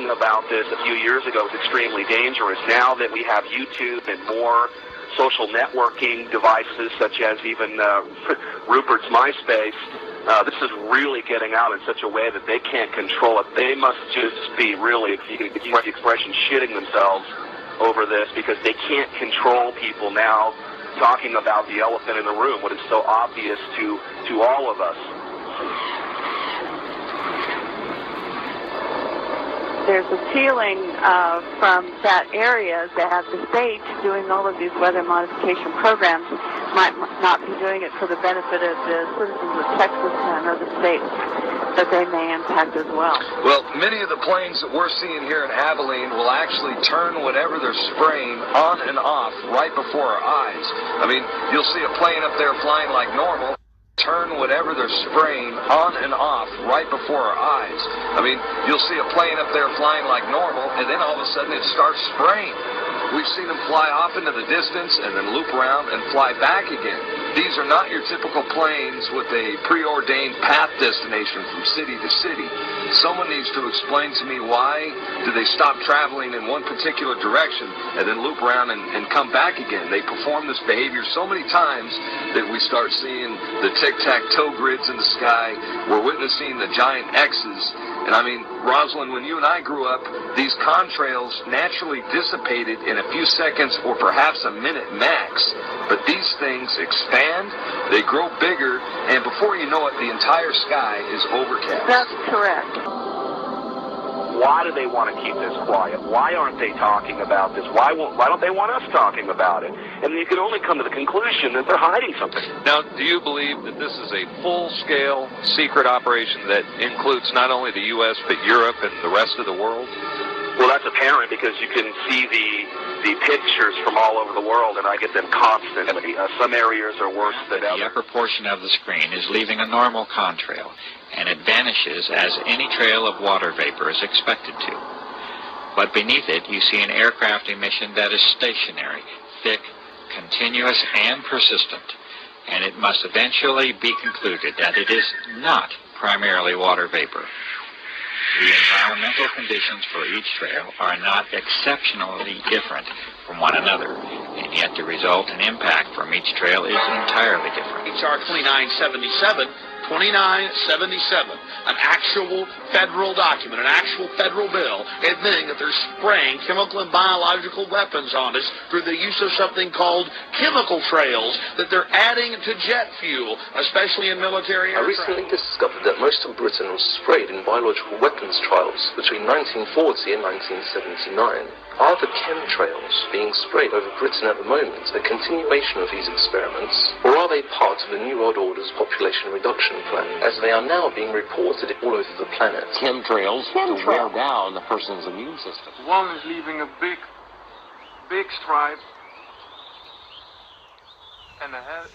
talking about this a few years ago was extremely dangerous. Now that we have YouTube and more social networking devices, such as even Rupert's MySpace, this is really getting out in such a way that they can't control it. They must just be really, if you can use the expression, shitting themselves over this, because they can't control people now talking about the elephant in the room, what is so obvious to all of us. There's a feeling from that area that the state doing all of these weather modification programs might not be doing it for the benefit of the citizens of Texas and other states that they may impact as well. Well, many of the planes that we're seeing here in Abilene will actually turn whatever they're spraying on and off right before our eyes. I mean, you'll see a plane up there flying like normal, turn whatever they're spraying on and off right before our eyes. I mean, you'll see a plane up there flying like normal, and then all of a sudden it starts spraying. We've seen them fly off into the distance and then loop around and fly back again. These are not your typical planes with a preordained path destination from city to city. Someone needs to explain to me, why do they stop traveling in one particular direction and then loop around and come back again? They perform this behavior so many times that we start seeing the tic-tac-toe grids in the sky. We're witnessing the giant X's. And I mean, Rosalind, when you and I grew up, these contrails naturally dissipated in a few seconds or perhaps a minute max. But these things expand, they grow bigger, and before you know it, the entire sky is overcast. That's correct. Why do they want to keep this quiet? Why aren't they talking about this? Why don't they want us talking about it? And you can only come to the conclusion that they're hiding something. Now, do you believe that this is a full-scale secret operation that includes not only the U.S. but Europe and the rest of the world? Well, that's apparent because you can see the pictures from all over the world, and I get them constantly. Some areas are worse than others. The upper portion of the screen is leaving a normal contrail, and it vanishes as any trail of water vapor is expected to. But beneath it, you see an aircraft emission that is stationary, thick, continuous, and persistent, and it must eventually be concluded that it is not primarily water vapor. The environmental conditions for each trail are not exceptionally different from one another, and yet the result and impact from each trail is entirely different. HR 2977, an actual federal document, an actual federal bill admitting that they're spraying chemical and biological weapons on us through the use of something called chemical trails that they're adding to jet fuel, especially in military aircraft. I recently discovered that most of Britain was sprayed in biological weapons trials between 1940 and 1979. Are the chemtrails being sprayed over Britain at the moment a continuation of these experiments, or are they part of the New World Order's population reduction plan, as they are now being reported all over the planet? Chemtrails to wear down a person's immune system. One is leaving a big stripe, and the head is